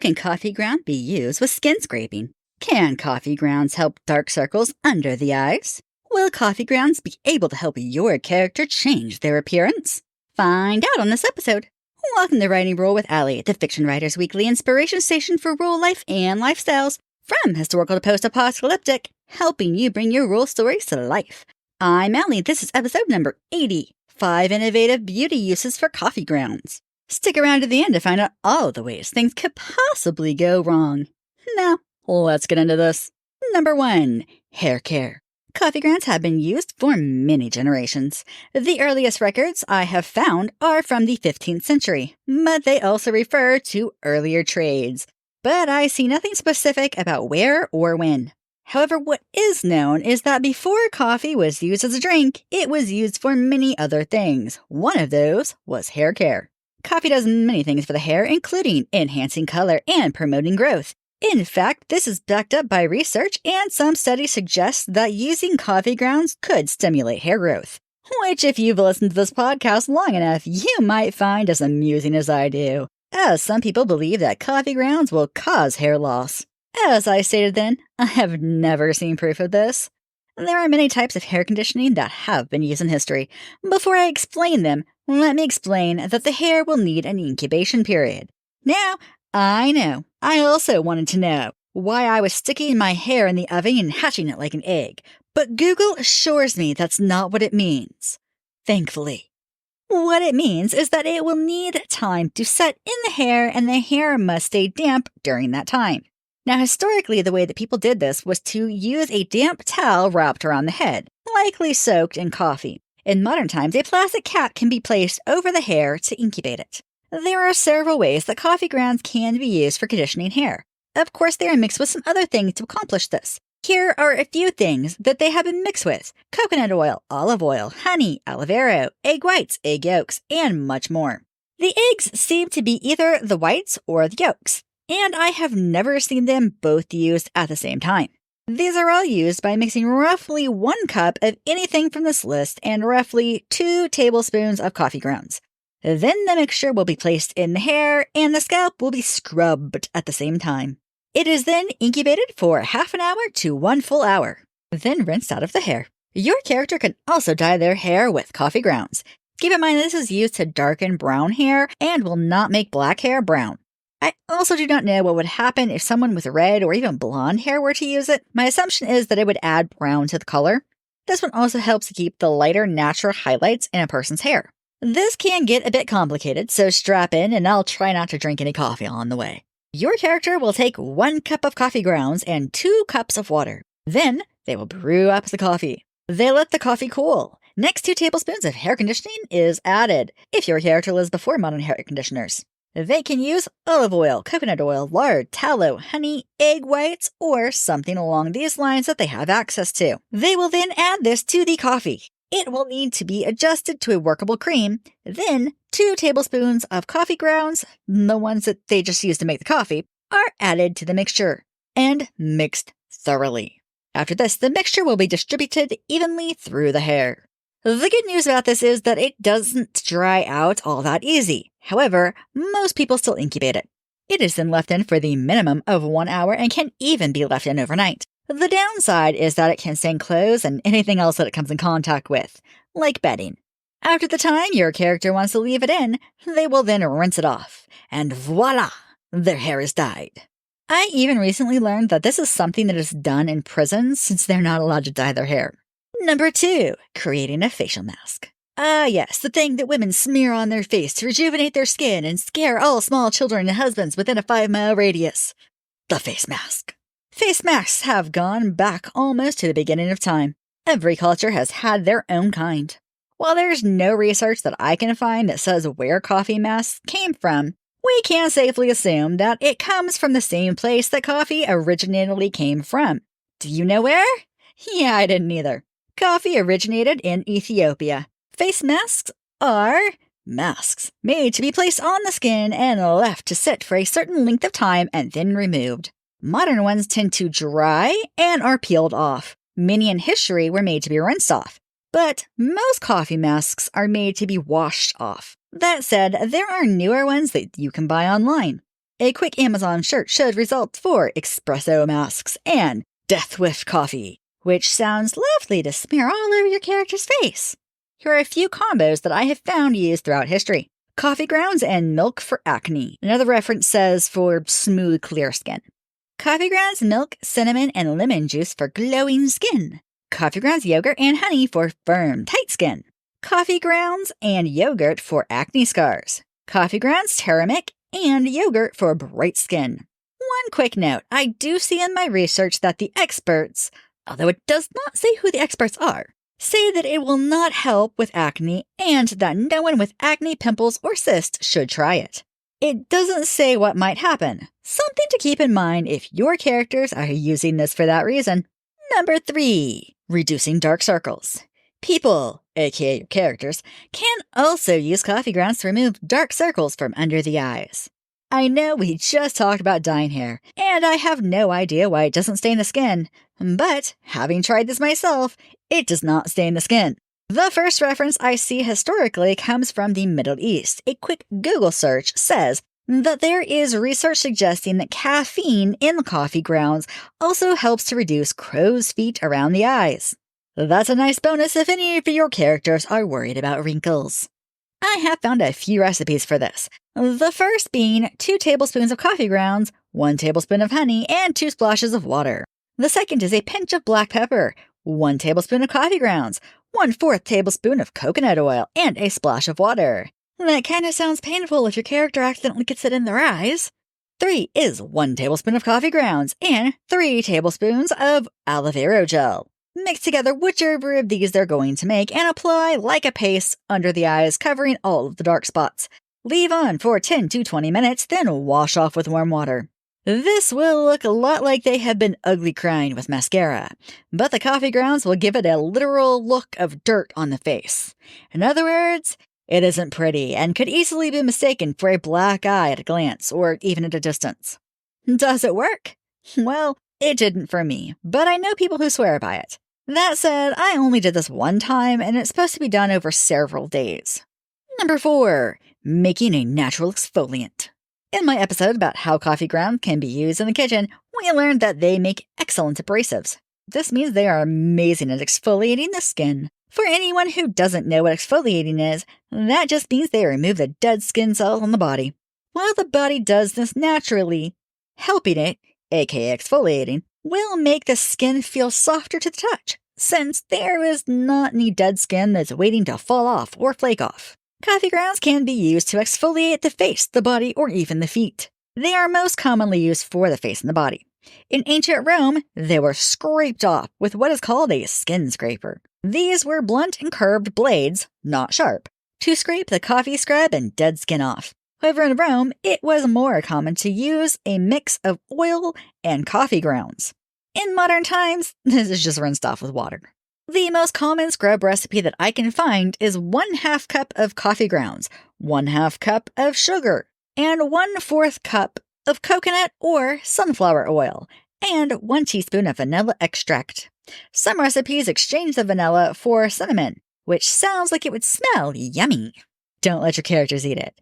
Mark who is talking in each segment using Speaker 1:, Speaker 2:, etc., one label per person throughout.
Speaker 1: can coffee ground be used with skin scraping? Can coffee grounds help dark circles under the eyes? Will coffee grounds be able to help your character change their appearance? Find out on this episode. Welcome to Writing Role with Allie, the Fiction Writers Weekly inspiration station for role life and lifestyles. From historical to post-apocalyptic, helping you bring your role stories to life. I'm Allie. This is episode number 80, 5 Innovative Beauty Uses for Coffee Grounds. Stick around to the end to find out all the ways things could possibly go wrong. Now, let's get into this. Number 1. Hair care. Coffee grounds have been used for many generations. The earliest records I have found are from the 15th century, but they also refer to earlier trades. But I see nothing specific about where or when. However, what is known is that before coffee was used as a drink, it was used for many other things. One of those was hair care. Coffee does many things for the hair, including enhancing color and promoting growth. In fact, this is backed up by research, and some studies suggest that using coffee grounds could stimulate hair growth. Which, if you've listened to this podcast long enough, you might find as amusing as I do, as some people believe that coffee grounds will cause hair loss. As I stated then, I have never seen proof of this. There are many types of hair conditioning that have been used in history. Before I explain them, let me explain that the hair will need an incubation period. Now, I know, I also wanted to know why I was sticking my hair in the oven and hatching it like an egg, but Google assures me that's not what it means. Thankfully. What it means is that it will need time to set in the hair, and the hair must stay damp during that time. Now, historically, the way that people did this was to use a damp towel wrapped around the head, likely soaked in coffee. In modern times, a plastic cap can be placed over the hair to incubate it. There are several ways that coffee grounds can be used for conditioning hair. Of course, they are mixed with some other things to accomplish this. Here are a few things that they have been mixed with: coconut oil, olive oil, honey, aloe vera, egg whites, egg yolks, and much more. The eggs seem to be either the whites or the yolks, and I have never seen them both used at the same time. These are all used by mixing roughly 1 cup of anything from this list and roughly 2 tablespoons of coffee grounds. Then the mixture will be placed in the hair, and the scalp will be scrubbed at the same time. It is then incubated for half an hour to 1 full hour, then rinsed out of the hair. Your character can also dye their hair with coffee grounds. Keep in mind this is used to darken brown hair and will not make black hair brown. I also do not know what would happen if someone with red or even blonde hair were to use it. My assumption is that it would add brown to the color. This one also helps to keep the lighter natural highlights in a person's hair. This can get a bit complicated, so strap in and I'll try not to drink any coffee on the way. Your character will take 1 cup of coffee grounds and 2 cups of water. Then they will brew up the coffee. They let the coffee cool. Next, 2 tablespoons of hair conditioning is added, if your character lives before modern hair conditioners. They can use olive oil, coconut oil, lard, tallow, honey, egg whites, or something along these lines that they have access to. They will then add this to the coffee. It will need to be adjusted to a workable cream. Then 2 tablespoons of coffee grounds, the ones that they just use to make the coffee, are added to the mixture and mixed thoroughly. After this, the mixture will be distributed evenly through the hair. The good news about this is that it doesn't dry out all that easy. However, most people still incubate it. It is then left in for the minimum of 1 hour and can even be left in overnight. The downside is that it can stain clothes and anything else that it comes in contact with, like bedding. After the time your character wants to leave it in, they will then rinse it off, and voila, their hair is dyed. I even recently learned that this is something that is done in prisons since they're not allowed to dye their hair. Number 2, creating a facial mask. Ah yes, the thing that women smear on their face to rejuvenate their skin and scare all small children and husbands within a 5-mile radius. The face mask. Face masks have gone back almost to the beginning of time. Every culture has had their own kind. While there's no research that I can find that says where coffee masks came from, we can safely assume that it comes from the same place that coffee originally came from. Do you know where? Yeah, I didn't either. Coffee originated in Ethiopia. Face masks are masks made to be placed on the skin and left to sit for a certain length of time and then removed. Modern ones tend to dry and are peeled off. Many in history were made to be rinsed off, but most coffee masks are made to be washed off. That said, there are newer ones that you can buy online. A quick Amazon search showed results for espresso masks and Death Wish coffee, which sounds lovely to smear all over your character's face. Here are a few combos that I have found used throughout history. Coffee grounds and milk for acne. Another reference says for smooth, clear skin. Coffee grounds, milk, cinnamon, and lemon juice for glowing skin. Coffee grounds, yogurt, and honey for firm, tight skin. Coffee grounds and yogurt for acne scars. Coffee grounds, turmeric, and yogurt for bright skin. One quick note, I do see in my research that the experts, although it does not say who the experts are, say that it will not help with acne and that no one with acne, pimples, or cysts should try it. It doesn't say what might happen. Something to keep in mind if your characters are using this for that reason. Number 3. Reducing dark circles. People, aka your characters, can also use coffee grounds to remove dark circles from under the eyes. I know we just talked about dyeing hair, and I have no idea why it doesn't stain the skin, but having tried this myself, it does not stain the skin. The first reference I see historically comes from the Middle East. A quick Google search says that there is research suggesting that caffeine in coffee grounds also helps to reduce crow's feet around the eyes. That's a nice bonus if any of your characters are worried about wrinkles. I have found a few recipes for this. The first being 2 tablespoons of coffee grounds, 1 tablespoon of honey, and 2 splashes of water. The second is a pinch of black pepper, 1 tablespoon of coffee grounds, 1/4 tablespoon of coconut oil, and a splash of water. That kind of sounds painful if your character accidentally gets it in their eyes. 3 is 1 tablespoon of coffee grounds and 3 tablespoons of aloe vera gel. Mix together whichever of these they're going to make and apply like a paste under the eyes, covering all of the dark spots. Leave on for 10 to 20 minutes, then wash off with warm water. This will look a lot like they have been ugly crying with mascara, but the coffee grounds will give it a literal look of dirt on the face. In other words, it isn't pretty and could easily be mistaken for a black eye at a glance or even at a distance. Does it work? Well, it didn't for me, but I know people who swear by it. That said, I only did this one time and it's supposed to be done over several days. Number 4. Making a natural exfoliant. In my episode about how coffee grounds can be used in the kitchen, we learned that they make excellent abrasives. This means they are amazing at exfoliating the skin. For anyone who doesn't know what exfoliating is, that just means they remove the dead skin cells on the body. While the body does this naturally, helping it, aka exfoliating, will make the skin feel softer to the touch, since there is not any dead skin that's waiting to fall off or flake off. Coffee grounds can be used to exfoliate the face, the body, or even the feet. They are most commonly used for the face and the body. In ancient Rome, they were scraped off with what is called a skin scraper. These were blunt and curved blades, not sharp, to scrape the coffee scrub and dead skin off. However, in Rome, it was more common to use a mix of oil and coffee grounds. In modern times, this is just rinsed off with water. The most common scrub recipe that I can find is 1/2 cup of coffee grounds, 1/2 cup of sugar, and 1/4 cup of coconut or sunflower oil, and 1 teaspoon of vanilla extract. Some recipes exchange the vanilla for cinnamon, which sounds like it would smell yummy. Don't let your characters eat it,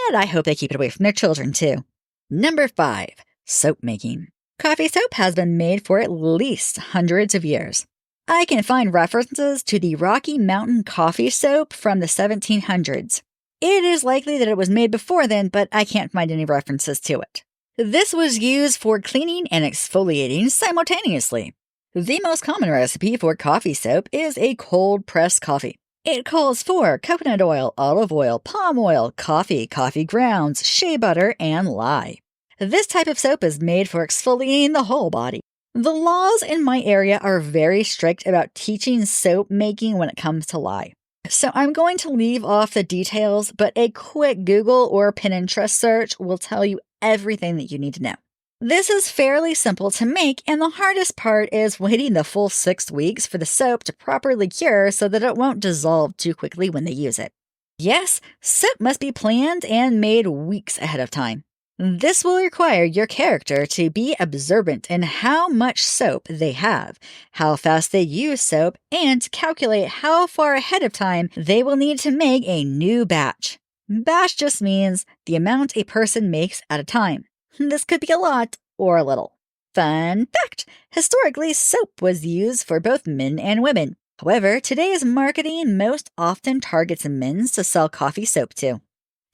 Speaker 1: and I hope they keep it away from their children too. Number 5. Soap making. Coffee soap has been made for at least hundreds of years. I can find references to the Rocky Mountain coffee soap from the 1700s. It is likely that it was made before then, but I can't find any references to it. This was used for cleaning and exfoliating simultaneously. The most common recipe for coffee soap is a cold-pressed coffee. It calls for coconut oil, olive oil, palm oil, coffee, coffee grounds, shea butter, and lye. This type of soap is made for exfoliating the whole body. The laws in my area are very strict about teaching soap making when it comes to lye. So I'm going to leave off the details, but a quick Google or Pinterest search will tell you everything that you need to know. This is fairly simple to make, and the hardest part is waiting the full 6 weeks for the soap to properly cure so that it won't dissolve too quickly when they use it. Yes, soap must be planned and made weeks ahead of time. This will require your character to be observant in how much soap they have, how fast they use soap, and calculate how far ahead of time they will need to make a new batch. Batch just means the amount a person makes at a time. This could be a lot or a little. Fun fact: historically, soap was used for both men and women. However, today's marketing most often targets men to sell coffee soap to.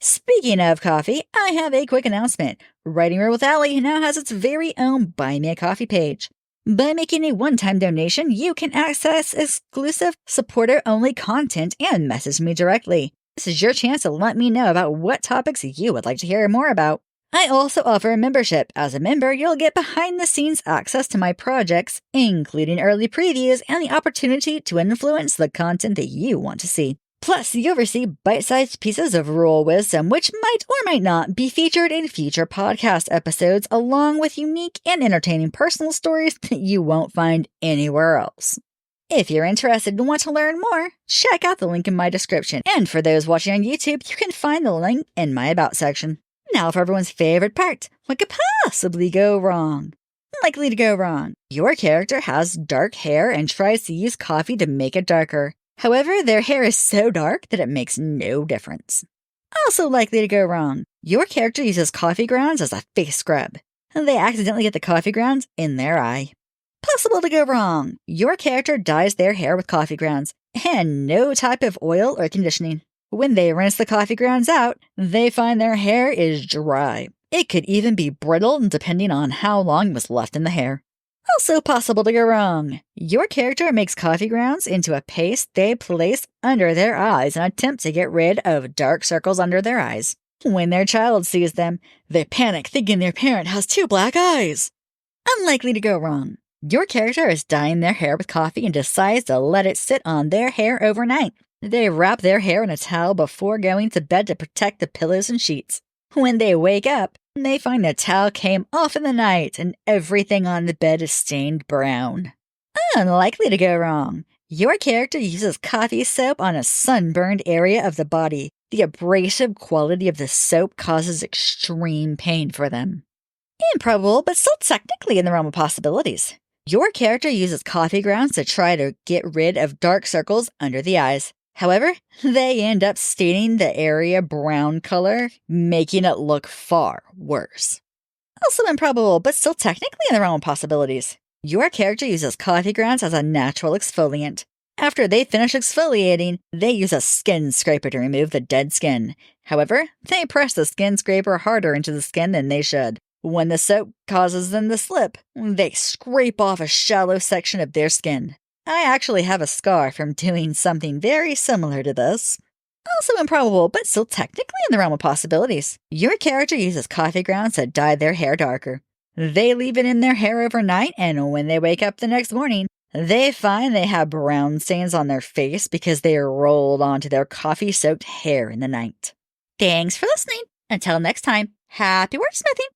Speaker 1: Speaking of coffee, I have a quick announcement. Writing Room with Allie now has its very own Buy Me a Coffee page. By making a one-time donation, you can access exclusive supporter-only content and message me directly. This is your chance to let me know about what topics you would like to hear more about. I also offer a membership. As a member, you'll get behind-the-scenes access to my projects, including early previews and the opportunity to influence the content that you want to see. Plus, you'll receive bite-sized pieces of rural wisdom which might or might not be featured in future podcast episodes, along with unique and entertaining personal stories that you won't find anywhere else. If you're interested and want to learn more, check out the link in my description. And for those watching on YouTube, you can find the link in my About section. Now for everyone's favorite part, what could possibly go wrong? Likely to go wrong. Your character has dark hair and tries to use coffee to make it darker. However, their hair is so dark that it makes no difference. Also likely to go wrong. Your character uses coffee grounds as a face scrub. They accidentally get the coffee grounds in their eye. Possible to go wrong. Your character dyes their hair with coffee grounds and no type of oil or conditioning. When they rinse the coffee grounds out, they find their hair is dry. It could even be brittle depending on how long it was left in the hair. Also possible to go wrong. Your character makes coffee grounds into a paste they place under their eyes in an attempt to get rid of dark circles under their eyes. When their child sees them, they panic thinking their parent has 2 black eyes. Unlikely to go wrong. Your character is dyeing their hair with coffee and decides to let it sit on their hair overnight. They wrap their hair in a towel before going to bed to protect the pillows and sheets. When they wake up, they find the towel came off in the night and everything on the bed is stained brown. Unlikely to go wrong. Your character uses coffee soap on a sunburned area of the body. The abrasive quality of the soap causes extreme pain for them. Improbable, but still technically in the realm of possibilities. Your character uses coffee grounds to try to get rid of dark circles under the eyes. However, they end up staining the area brown color, making it look far worse. Also improbable, but still technically in the realm of possibilities. Your character uses coffee grounds as a natural exfoliant. After they finish exfoliating, they use a skin scraper to remove the dead skin. However, they press the skin scraper harder into the skin than they should. When the soap causes them to slip, they scrape off a shallow section of their skin. I actually have a scar from doing something very similar to this. Also improbable, but still technically in the realm of possibilities. Your character uses coffee grounds to dye their hair darker. They leave it in their hair overnight, and when they wake up the next morning, they find they have brown stains on their face because they rolled onto their coffee-soaked hair in the night. Thanks for listening. Until next time, happy wordsmithing!